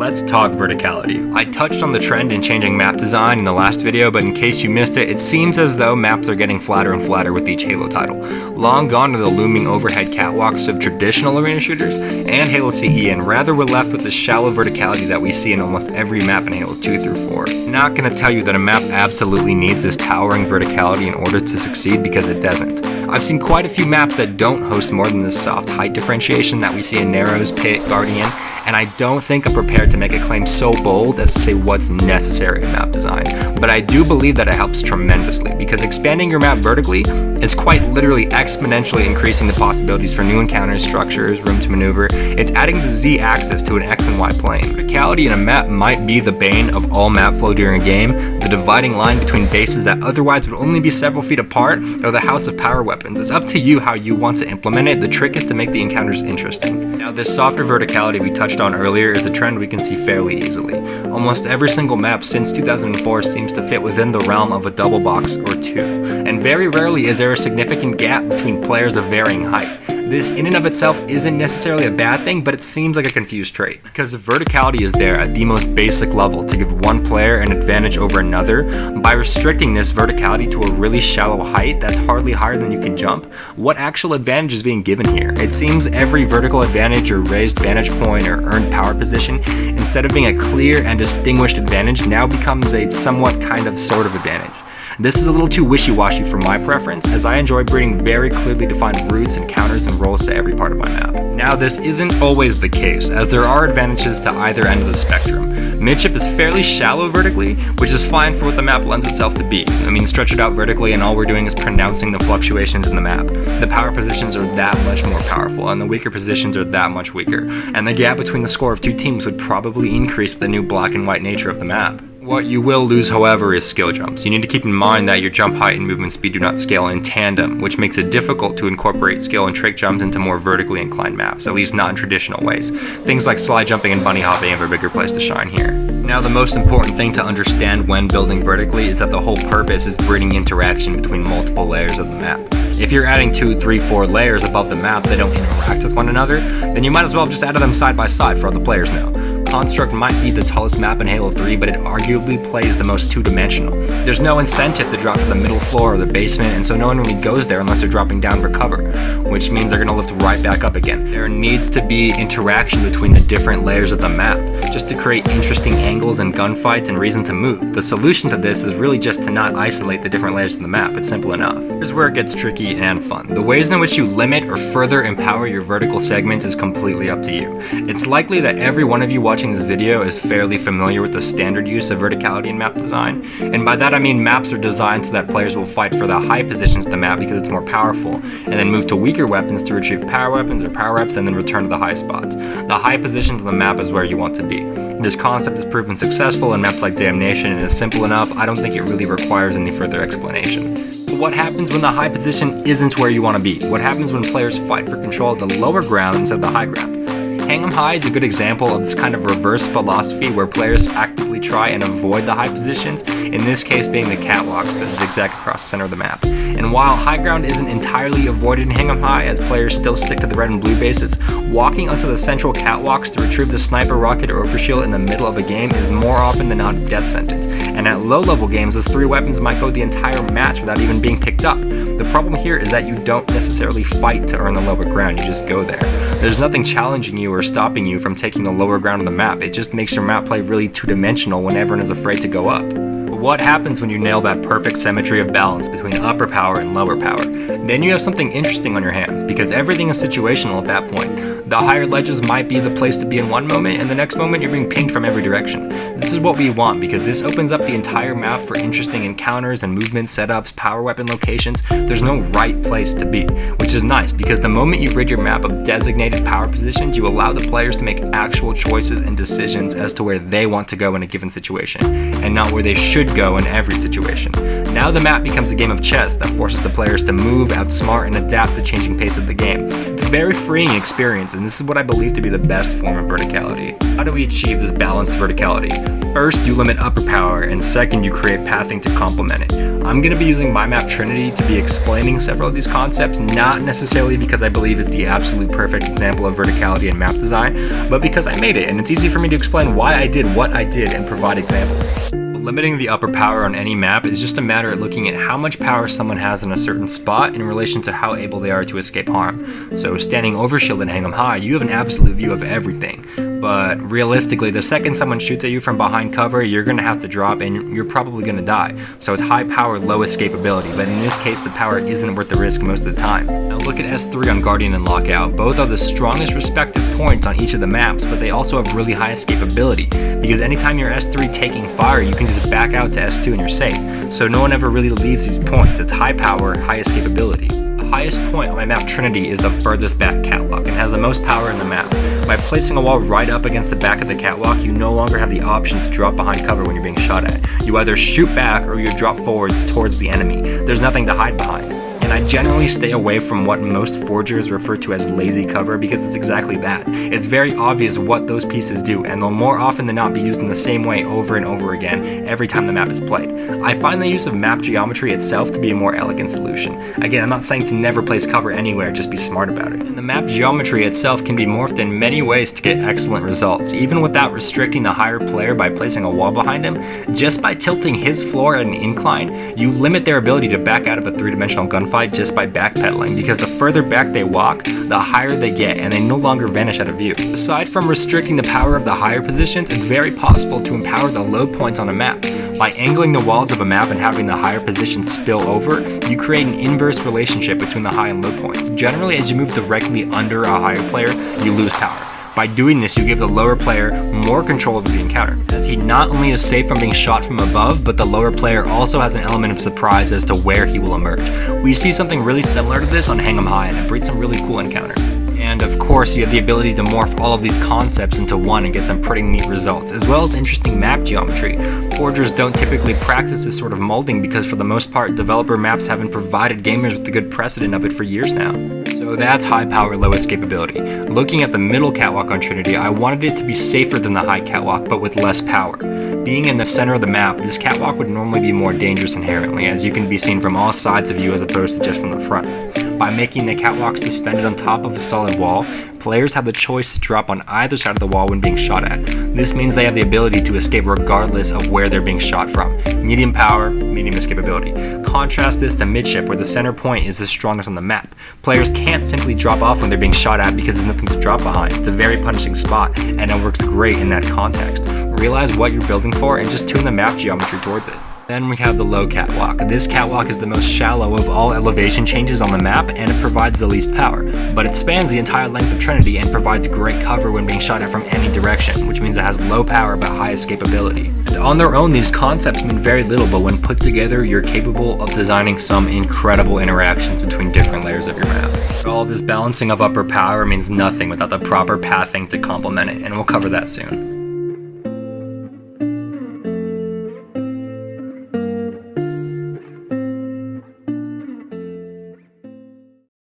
Let's talk verticality. I touched on the trend in changing map design in the last video, but in case you missed it, it seems as though maps are getting flatter and flatter with each Halo title. Long gone are the looming overhead catwalks of traditional arena shooters and Halo CE, and rather we're left with the shallow verticality that we see in almost every map in Halo 2 through 4. I'm not gonna tell you that a map absolutely needs this towering verticality in order to succeed, because it doesn't. I've seen quite a few maps that don't host more than this soft height differentiation that we see in Narrows, Pit, Guardian, and I don't think I'm prepared to make a claim so bold as to say what's necessary in map design. But I do believe that it helps tremendously, because expanding your map vertically is quite literally exponentially increasing the possibilities for new encounters, structures, room to maneuver. It's adding the Z-axis to an X and Y plane. Verticality in a map might be the bane of all map flow during a game, the dividing line between bases that otherwise would only be several feet apart, or the house of power weapons. It's up to you how you want to implement it. The trick is to make the encounters interesting. Now, this softer verticality we touched on earlier is a trend we can see fairly easily. Almost every single map since 2004 seems to fit within the realm of a double box or two, and very rarely is there a significant gap between players of varying height. This in and of itself isn't necessarily a bad thing, but it seems like a confused trait, because verticality is there at the most basic level to give one player an advantage over another. By restricting this verticality to a really shallow height that's hardly higher than you can jump, what actual advantage is being given here? It seems every vertical advantage or raised vantage point or earned power position, instead of being a clear and distinguished advantage, now becomes a somewhat kind of sort of advantage. This is a little too wishy-washy for my preference, as I enjoy bringing very clearly defined routes and counters and roles to every part of my map. Now, this isn't always the case, as there are advantages to either end of the spectrum. Midship is fairly shallow vertically, which is fine for what the map lends itself to be. I mean, stretch it out vertically and all we're doing is pronouncing the fluctuations in the map. The power positions are that much more powerful, and the weaker positions are that much weaker, and the gap between the score of two teams would probably increase with the new black and white nature of the map. What you will lose, however, is skill jumps. You need to keep in mind that your jump height and movement speed do not scale in tandem, which makes it difficult to incorporate skill and trick jumps into more vertically inclined maps, at least not in traditional ways. Things like slide jumping and bunny hopping have a bigger place to shine here. Now, the most important thing to understand when building vertically is that the whole purpose is bringing interaction between multiple layers of the map. If you're adding 2, 3, 4 layers above the map that don't interact with one another, then you might as well have just added them side by side for all the players know. Construct might be the tallest map in Halo 3, but it arguably plays the most two-dimensional. There's no incentive to drop to the middle floor or the basement, and so no one really goes there unless they're dropping down for cover, which means they're gonna lift right back up again. There needs to be interaction between the different layers of the map, just to create interesting angles and gunfights and reason to move. The solution to this is really just to not isolate the different layers of the map. It's simple enough. Here's where it gets tricky and fun. The ways in which you limit or further empower your vertical segments is completely up to you. It's likely that every one of you watching this video is fairly familiar with the standard use of verticality in map design, and by that I mean maps are designed so that players will fight for the high positions of the map because it's more powerful, and then move to weaker weapons to retrieve power weapons or power ups, and then return to the high spots. The high positions of the map is where you want to be. This concept has proven successful in maps like Damnation and is simple enough. I don't think it really requires any further explanation. But what happens when the high position isn't where you want to be? What happens when players fight for control of the lower ground instead of the high ground? Hang 'em high is a good example of this kind of reverse philosophy where players actively try and avoid the high positions, in this case being the catwalks that zigzag across the center of the map. And while high ground isn't entirely avoided in Hang 'em High, as players still stick to the red and blue bases, walking onto the central catwalks to retrieve the sniper, rocket, or overshield in the middle of a game is more often than not a death sentence. And at low level games, those three weapons might go the entire match without even being picked up. The problem here is that you don't necessarily fight to earn the lower ground, you just go there. There's nothing challenging you or stopping you from taking the lower ground on the map. It just makes your map play really two-dimensional when everyone is afraid to go up. But what happens when you nail that perfect symmetry of balance between upper power and lower power? Then you have something interesting on your hands, because everything is situational at that point. The higher ledges might be the place to be in one moment, and the next moment you're being pinged from every direction. This is what we want, because this opens up the entire map for interesting encounters and movement setups, power weapon locations. There's no right place to be, which is nice, because the moment you rid your map of designated power positions, you allow the players to make actual choices and decisions as to where they want to go in a given situation, and not where they should go in every situation. Now the map becomes a game of chess that forces the players to move, outsmart, and adapt the changing pace of the game. It's a very freeing experience, and this is what I believe to be the best form of verticality. How do we achieve this balanced verticality? First, you limit upper power, and second, you create pathing to complement it. I'm going to be using my map Trinity to be explaining several of these concepts, not necessarily because I believe it's the absolute perfect example of verticality in map design, but because I made it, and it's easy for me to explain why I did what I did and provide examples. Limiting the upper power on any map is just a matter of looking at how much power someone has in a certain spot in relation to how able they are to escape harm. So standing over shield and hang 'em high, you have an absolute view of everything. But realistically, the second someone shoots at you from behind cover, you're going to have to drop and you're probably going to die. So it's high power, low escapability, but in this case the power isn't worth the risk most of the time. Now look at S3 on Guardian and Lockout. Both are the strongest respective points on each of the maps, but they also have really high escapability, because anytime you're S3 taking fire, you can just back out to S2 and you're safe. So no one ever really leaves these points. It's high power, high escapability. The highest point on my map Trinity is the furthest back Catwalk and has the most power in the map. By placing a wall right up against the back of the Catwalk, you no longer have the option to drop behind cover when you're being shot at. You either shoot back or you drop forwards towards the enemy. There's nothing to hide behind. And I generally stay away from what most forgers refer to as lazy cover, because it's exactly that. It's very obvious what those pieces do, and they'll more often than not be used in the same way over and over again every time the map is played. I find the use of map geometry itself to be a more elegant solution. Again, I'm not saying to never place cover anywhere, just be smart about it. And the map geometry itself can be morphed in many ways to get excellent results, even without restricting the higher player by placing a wall behind him. Just by tilting his floor at an incline, you limit their ability to back out of a three-dimensional gunfight just by backpedaling, because the further back they walk, the higher they get, and they no longer vanish out of view. Aside from restricting the power of the higher positions, it's very possible to empower the low points on a map. By angling the walls of a map and having the higher positions spill over, you create an inverse relationship between the high and low points. Generally, as you move directly under a higher player, you lose power. By doing this, you give the lower player more control over the encounter, as he not only is safe from being shot from above, but the lower player also has an element of surprise as to where he will emerge. We see something really similar to this on Hang 'em High, and it breeds some really cool encounters. And of course, you have the ability to morph all of these concepts into one and get some pretty neat results, as well as interesting map geometry. Forgers don't typically practice this sort of molding because for the most part, developer maps haven't provided gamers with a good precedent of it for years now. So that's high power, low escapability. Looking at the middle Catwalk on Trinity, I wanted it to be safer than the high Catwalk, but with less power. Being in the center of the map, this Catwalk would normally be more dangerous inherently, as you can be seen from all sides of you as opposed to just from the front. By making the Catwalk suspended on top of a solid wall, players have the choice to drop on either side of the wall when being shot at. This means they have the ability to escape regardless of where they're being shot from. Medium power, medium escapability. Contrast this to midship, where the center point is the strongest on the map. Players can't simply drop off when they're being shot at because there's nothing to drop behind. It's a very punishing spot, and it works great in that context. Realize what you're building for and just tune the map geometry towards it. Then we have the low Catwalk. This Catwalk is the most shallow of all elevation changes on the map, and it provides the least power. But it spans the entire length of Trinity and provides great cover when being shot at from any direction, which means it has low power but high escapability. And on their own, these concepts mean very little, but when put together, you're capable of designing some incredible interactions between different layers of your map. But all of this balancing of upper power means nothing without the proper pathing to complement it, and we'll cover that soon.